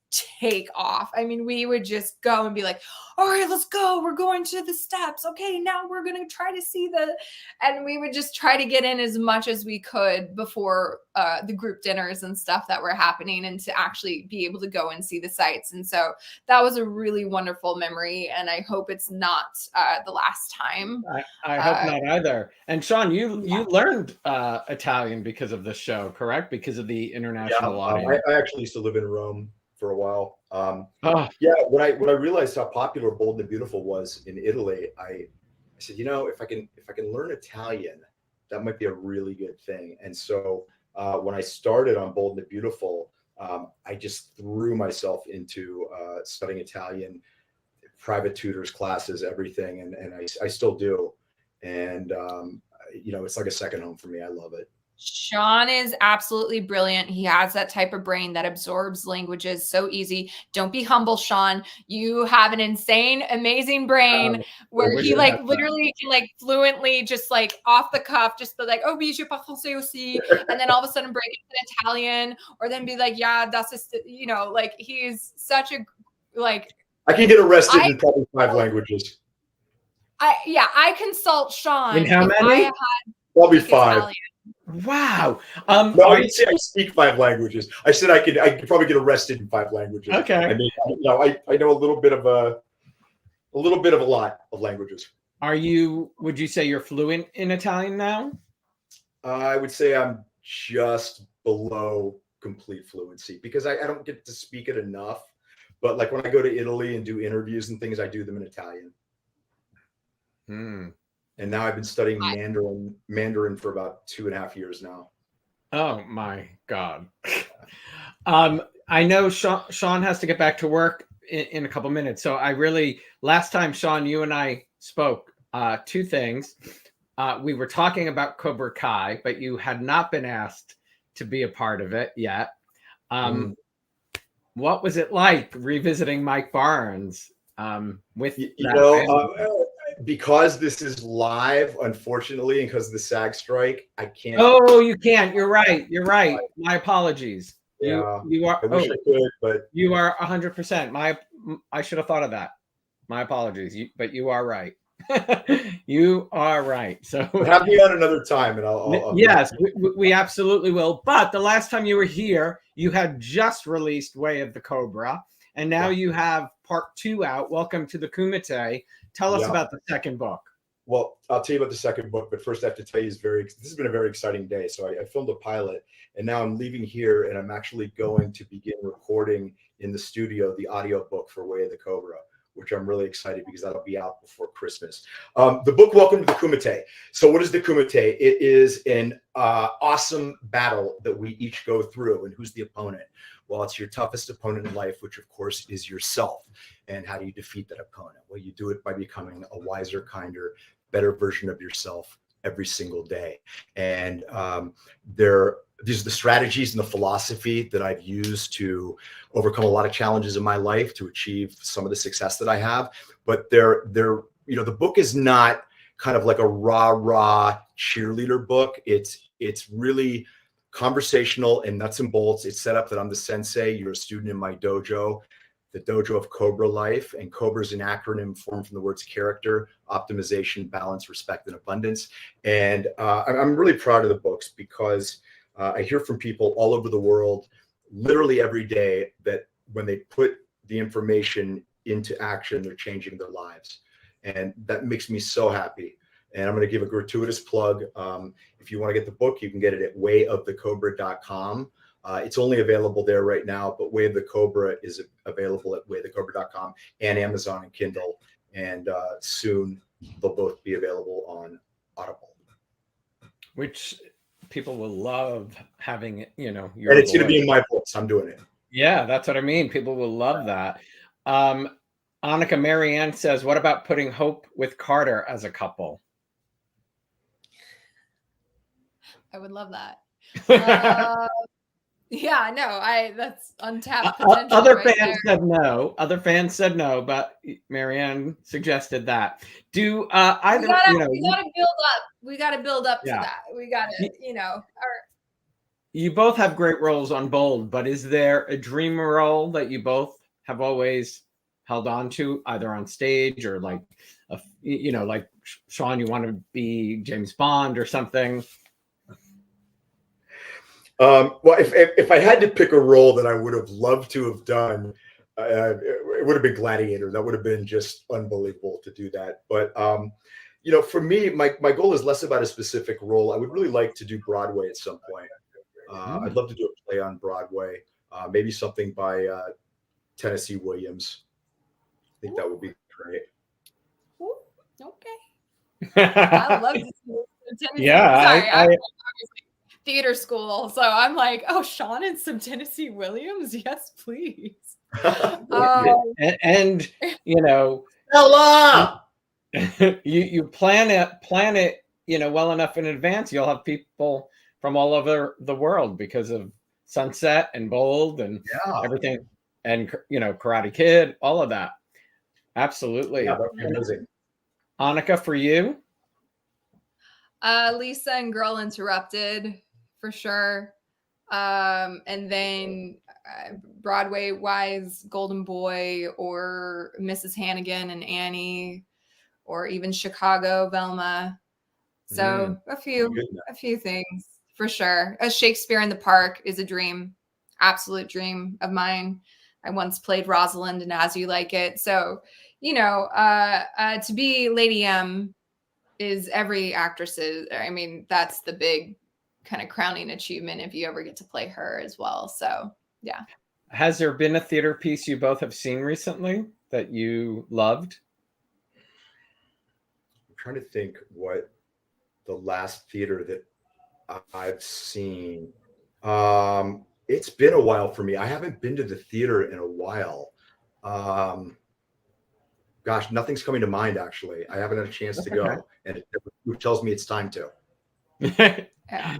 take off. I mean, we would just go and be like, all right, let's go. We're going to the steps. Okay, now we're going to try to see and we would just try to get in as much as we could before the group dinners and stuff that were happening, and to actually be able to go and see the sights. And so that was a really wonderful memory, and I hope it's not the last time. I hope not either. And Sean, you learned Italian because of this show, correct? Because of the international audience. I actually used to live in Rome for a while. Yeah, when I realized how popular Bold and Beautiful was in Italy, I said, you know, if I can learn Italian, that might be a really good thing. And so when I started on Bold and Beautiful, I just threw myself into studying Italian, private tutors, classes, everything, and I still do. And you know, it's like a second home for me. I love it. Sean is absolutely brilliant. He has that type of brain that absorbs languages so easy. Don't be humble, Sean. You have an insane, amazing brain where he like literally can like fluently just like off the cuff, just be like, oh, oui, je parle français aussi. And then all of a sudden break into Italian, or then be like, yeah, das ist, you know, like he's such a, like. I can get arrested in probably 5 languages. I consult Sean. In how many? Probably 5. Italian. Wow. No, I didn't say I speak 5 languages. I said I could probably get arrested in 5 languages. Okay. I mean, you know, I know a little bit of a lot of languages. Would you say you're fluent in Italian now? I would say I'm just below complete fluency, because I don't get to speak it enough. But like when I go to Italy and do interviews and things, I do them in Italian. And now I've been studying Mandarin for about 2.5 years now. Oh my God. I know Sean has to get back to work in a couple minutes. So last time, Sean, you and I spoke, 2 things. We were talking about Cobra Kai, but you had not been asked to be a part of it yet. What was it like revisiting Mike Barnes with because this is live, unfortunately, and because of the SAG strike, I can't. Oh, you can't. You're right. My apologies. Yeah, you are. I wish I could, but you are 100%. I should have thought of that. My apologies. But you are right. You are right. So have me on another time, and I'll yes, we absolutely will. But the last time you were here, you had just released Way of the Cobra, and now you have part 2 out. Welcome to the Kumite. Tell us about the second book. Well, I'll tell you about the second book, but first I have to tell you this has been a very exciting day. So I filmed a pilot, and now I'm leaving here, and I'm actually going to begin recording in the studio the audio book for Way of the Cobra, which I'm really excited because that'll be out before Christmas. The book, Welcome to the Kumite. So what is the Kumite? It is an awesome battle that we each go through. And who's the opponent? Well, it's your toughest opponent in life, which of course is yourself. And how do you defeat that opponent? Well, you do it by becoming a wiser, kinder, better version of yourself every single day. And these are the strategies and the philosophy that I've used to overcome a lot of challenges in my life to achieve some of the success that I have. But the book is not kind of like a rah cheerleader book. It's really conversational and nuts and bolts. It's set up that I'm the sensei, you're a student in my dojo. the dojo of Cobra life, and Cobra is an acronym formed from the words character, optimization, balance, respect, and abundance. And I'm really proud of the books because I hear from people all over the world, literally every day, that when they put the information into action, they're changing their lives. And that makes me so happy. And I'm going to give a gratuitous plug. If you want to get the book, you can get it at wayofthecobra.com. It's only available there right now, but Way of the Cobra is available at wayofthecobra.com and Amazon and Kindle. And soon they'll both be available on Audible. Which people will love having, you know, and it's going to be in my books. I'm doing it. Yeah, that's what I mean. People will love that. Annika Marianne says, what about putting Hope with Carter as a couple? I would love that. Yeah, no, that's untapped potential. Other right fans there. said no. Other fans said no, but Marianne suggested that. Do either we gotta, you know? We gotta build up. We gotta build up Yeah. to that. We gotta, you know. You both have great roles on Bold, but is there a dream role that you both have always held on to, either on stage or like, you know, like Sean, you want to be James Bond or something? Well, if I had to pick a role that I would have loved to have done, it would have been Gladiator. That would have been just unbelievable to do that. But you know, for me, my goal is less about a specific role. I would really like to do Broadway at some point. I'd love to do a play on Broadway, maybe something by Tennessee Williams. I think that would be great. Ooh, okay. I love to see Tennessee. Yeah, Sorry, I'm obviously theater school, so I'm like, oh, Sean and some Tennessee Williams, yes, please. And you know, Ella! you plan it, you know, well enough in advance. You'll have people from all over the world because of Sunset and Bold and everything, and you know, Karate Kid, all of that. Absolutely. Yeah, that'd be amazing. Annika, for you? Lisa and Girl Interrupted, for sure. And then Broadway wise, Golden Boy or Mrs. Hannigan and Annie, or even Chicago, Velma. So a few things for sure. A Shakespeare in the Park is a dream, absolute dream of mine. I once played Rosalind in As You Like It. So, you know, to be Lady M is every actress's, I mean, that's the big kind of crowning achievement if you ever get to play her as well. So, yeah. Has there been a theater piece you both have seen recently that you loved? I'm trying to think what the last theater that I've seen. It's been a while for me. I haven't been to the theater in a while. Gosh, nothing's coming to mind, actually. I haven't had a chance to go, and it tells me it's time to. Yeah,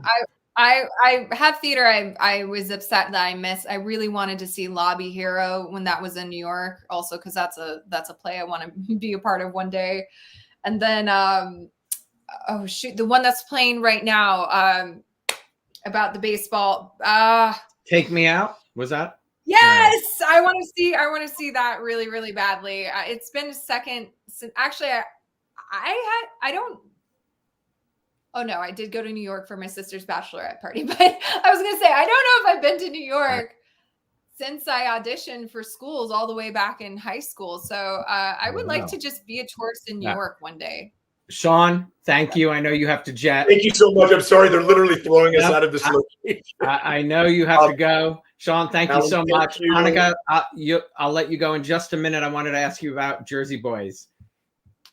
I have theater. I was upset that I missed. I really wanted to see Lobby Hero when that was in New York, also because that's a play I want to be a part of one day. And then oh shoot, the one that's playing right now about the baseball. Take Me Out, was that? Yes, I want to see that really, really badly. It's been a second. Actually, I don't. Oh no, I did go to New York for my sister's bachelorette party, but I was gonna say I don't know if I've been to New York since I auditioned for schools all the way back in high school. So I would like to just be a tourist in New York one day. Sean, thank you. I know you have to jet. Thank you so much. I'm sorry, they're literally throwing us out of this location. I know you have to go. Sean, thank you so much. You. Annika, I'll let you go in just a minute. I wanted to ask you about Jersey Boys.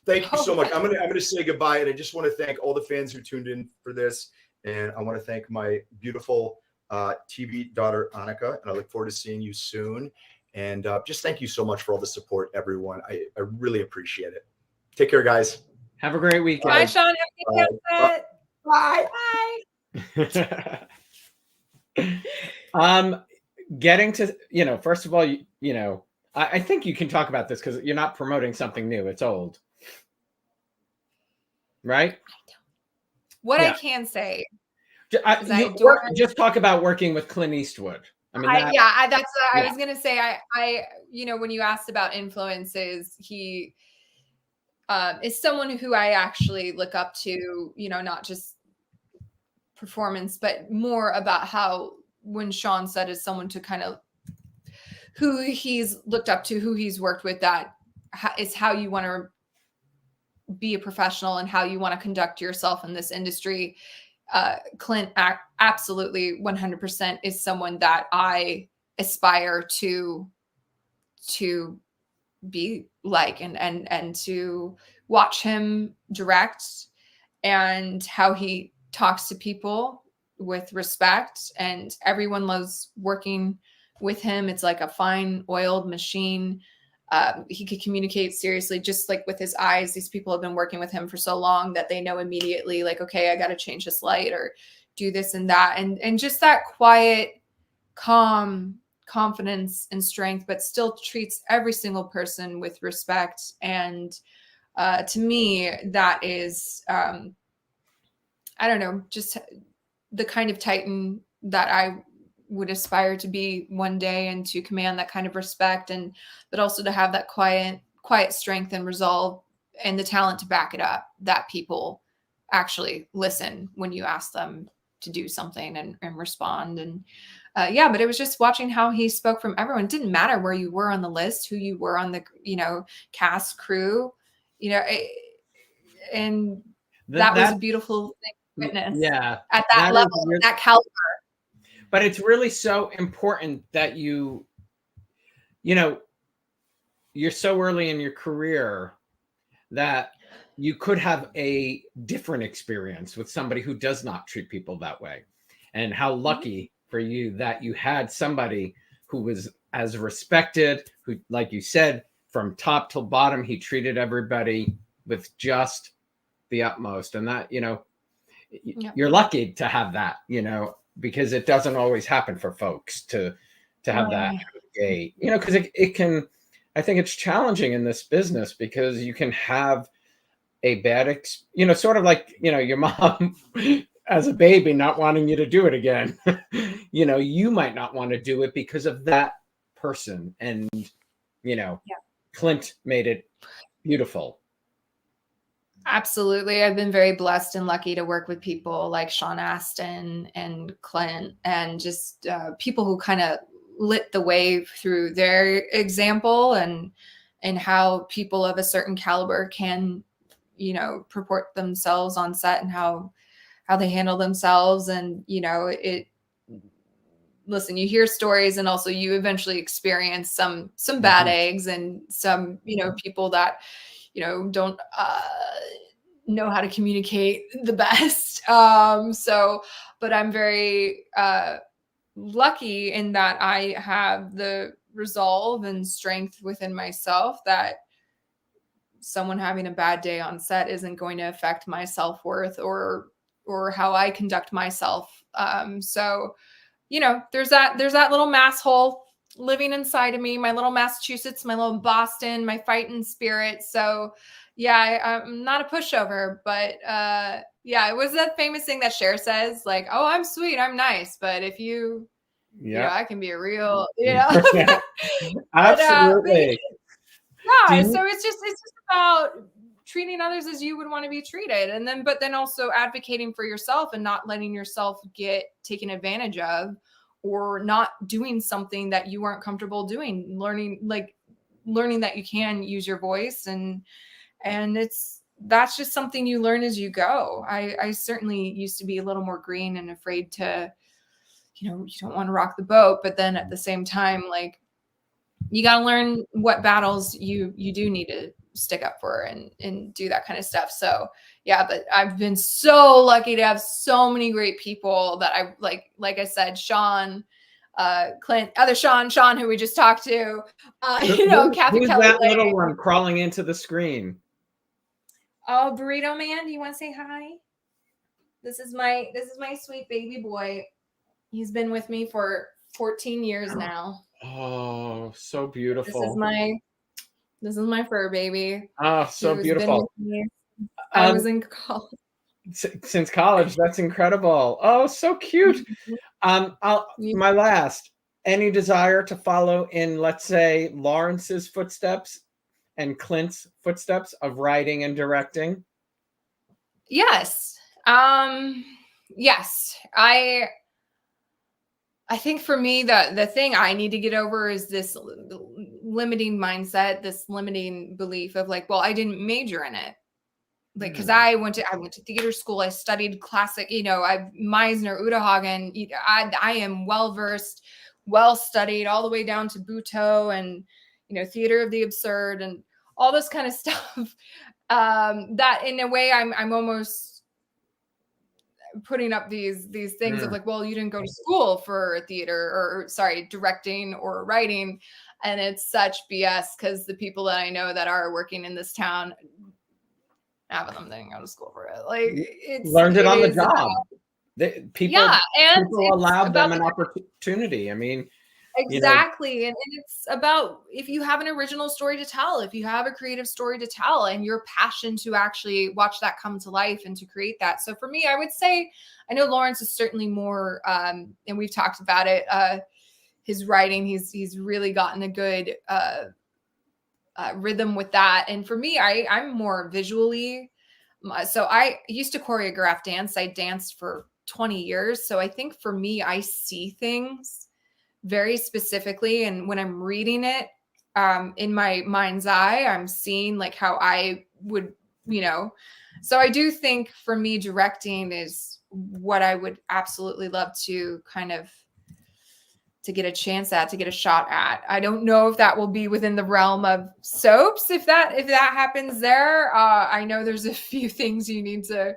Thank you so much. I'm gonna say goodbye, and I just want to thank all the fans who tuned in for this, and I want to thank my beautiful TV daughter Annika, and I look forward to seeing you soon. And just thank you so much for all the support, everyone. I really appreciate it. Take care, guys. Have a great weekend. Bye, Sean. Have a good Bye. Bye. Getting to, you know, first of all, you know, I think you can talk about this because you're not promoting something new. It's old. Right? What I can say just talk about working with Clint Eastwood. I mean, that, that's yeah. I was gonna say. I when you asked about influences, he is someone who I actually look up to. Not just performance, but more about how when Sean said is someone to kind of who he's looked up to, who he's worked with, that is how you want to be a professional and how you want to conduct yourself in this industry. Clint absolutely 100% is someone that I aspire to be like, and to watch him direct, and how he talks to people with respect, and everyone loves working with him. It's like a fine oiled machine. He could communicate seriously, just like with his eyes. These people have been working with him for so long that they know immediately, like, okay, I got to change this light or do this and that. And just that quiet, calm confidence and strength, but still treats every single person with respect. And to me, that is, I don't know, just the kind of Titan that I would aspire to be one day, and to command that kind of respect, but also to have that quiet strength and resolve and the talent to back it up, that people actually listen when you ask them to do something and respond. And but it was just watching how he spoke from everyone. It didn't matter where you were on the list, who you were on the, cast, crew, and that was a beautiful thing to witness. Yeah. At that level, really, that caliber. But it's really so important that you're so early in your career that you could have a different experience with somebody who does not treat people that way. And how lucky for you that you had somebody who was as respected, who, like you said, from top till bottom, he treated everybody with just the utmost. And that, you're lucky to have that, because it doesn't always happen for folks to have that gate, because it can, I think it's challenging in this business, because you can have a bad, sort of like, your mom as a baby not wanting you to do it again. You might not want to do it because of that person. And, Clint made it beautiful. Absolutely. I've been very blessed and lucky to work with people like Sean Astin and Clint, and just people who kind of lit the way through their example, and how people of a certain caliber can, purport themselves on set, and how they handle themselves. And, listen, you hear stories, and also you eventually experience some bad eggs, and some, people that, don't know how to communicate the best. But I'm very lucky in that I have the resolve and strength within myself that someone having a bad day on set isn't going to affect my self-worth or how I conduct myself. There's that little mass hole living inside of me, my little Massachusetts, my little Boston, my fighting spirit. So yeah, I'm not a pushover, but it was that famous thing that Cher says, like, oh, I'm sweet, I'm nice, but if you, I can be a real, Absolutely. So it's just about treating others as you would want to be treated, but then also advocating for yourself and not letting yourself get taken advantage of, or not doing something that you weren't comfortable doing. Learning that you can use your voice, and that's just something you learn as you go. I certainly used to be a little more green and afraid to, you don't want to rock the boat, but then at the same time, like, you got to learn what battles you do need to stick up for, and do that kind of stuff. So yeah, but I've been so lucky to have so many great people that I like I said, Sean, Clint, other Sean, who we just talked to, Kathy who's Kelly, that little one crawling into the screen? Oh, Burrito Man, do you want to say hi? This is my sweet baby boy. He's been with me for 14 years now. Oh, so beautiful. This is my fur baby. Oh, so beautiful. I was in college. Since college, that's incredible. Oh, so cute. My last, any desire to follow in, let's say, Lawrence's footsteps and Clint's footsteps of writing and directing? Yes. Yes. I think for me, the thing I need to get over is this limiting mindset, this limiting belief of like, well, I didn't major in it. Like, because I went to theater school, I studied classic, I Meisner, Udahagen. I am well versed, well studied, all the way down to Butoh and theater of the absurd and all this kind of stuff. That in a way, I'm almost putting up these things of like, well, you didn't go to school for theater or sorry, directing or writing, and it's such BS because the people that I know that are working in this town, half of them didn't go to school for it. Like, it's learned it on the job. People allowed them an opportunity. I mean, exactly. And it's about, if you have an original story to tell, if you have a creative story to tell and your passion to actually watch that come to life and to create that. So for me, I would say, I know Lawrence is certainly more, and we've talked about it, his writing, he's really gotten a good rhythm with that. And for me, I'm more visually. So I used to choreograph dance. I danced for 20 years. So I think for me, I see things very specifically. And when I'm reading it in my mind's eye, I'm seeing like how I would, so I do think for me, directing is what I would absolutely love to kind of to get a chance at, to get a shot at. I don't know if that will be within the realm of soaps. If that happens there, I know there's a few things you need to,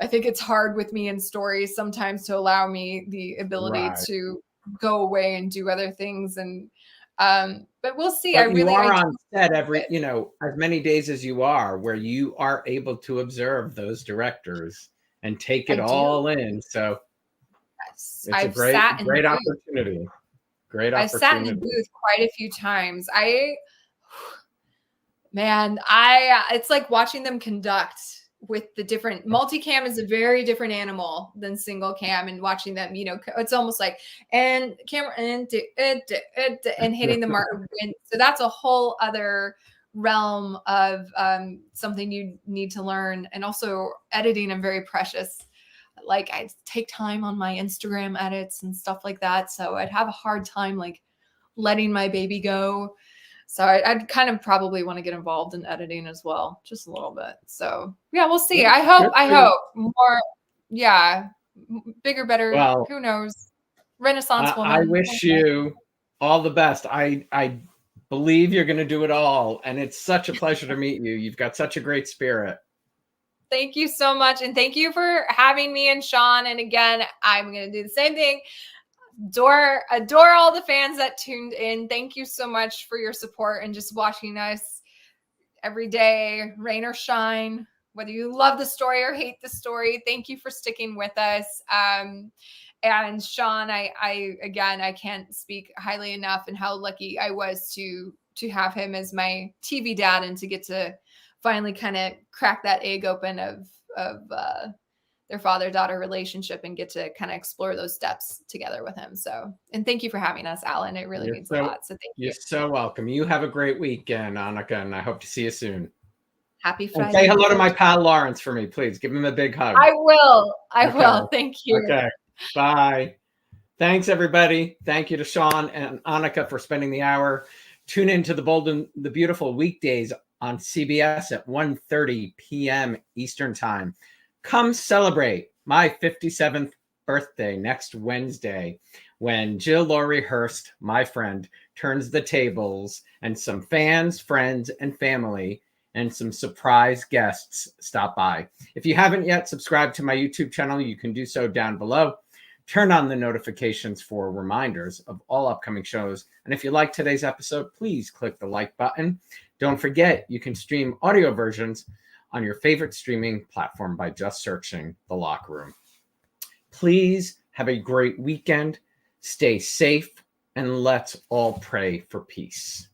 I think it's hard with me in stories sometimes to allow me the ability to go away and do other things. And but we'll see. But you are on set every, as many days as you are, where you are able to observe those directors and take it all in. So it's a great opportunity. Great opportunity. I've sat in the booth quite a few times. It's like watching them conduct with the different multicam is a very different animal than single cam, and watching them, it's almost like and camera and hitting the mark. So that's a whole other realm of something you need to learn. And also editing, I'm very precious. Like, I take time on my Instagram edits and stuff like that. So I'd have a hard time like letting my baby go. So I'd kind of probably want to get involved in editing as well, just a little bit. So yeah, we'll see. I hope more, bigger, better. Well, who knows? Renaissance woman. I wish you all the best. I believe you're going to do it all. And it's such a pleasure to meet you. You've got such a great spirit. Thank you so much. And thank you for having me and Sean. And again, I'm going to do the same thing. Adore all the fans that tuned in. Thank you so much for your support and just watching us every day, rain or shine, whether you love the story or hate the story. Thank you for sticking with us. And Sean, I can't speak highly enough and how lucky I was to have him as my TV dad and to get to finally kind of crack that egg open of their father-daughter relationship and get to kind of explore those steps together with him. So, and thank you for having us, Alan. It really means a lot. So thank you. You're so welcome. You have a great weekend, Annika, and I hope to see you soon. Happy Friday. And say hello to my pal Lawrence for me, please. Give him a big hug. I will. I will. Thank you. Okay. Bye. Thanks, everybody. Thank you to Sean and Annika for spending the hour. Tune in to The Bold and the Beautiful weekdays on CBS at 1:30 p.m. Eastern Time. Come celebrate my 57th birthday next Wednesday when Jill Laurie Hurst, my friend, turns the tables and some fans, friends, and family and some surprise guests stop by. If you haven't yet subscribed to my YouTube channel, you can do so down below. Turn on the notifications for reminders of all upcoming shows. And if you like today's episode, please click the like button. Don't forget, you can stream audio versions on your favorite streaming platform by just searching The Locher Room. Please have a great weekend. Stay safe, and let's all pray for peace.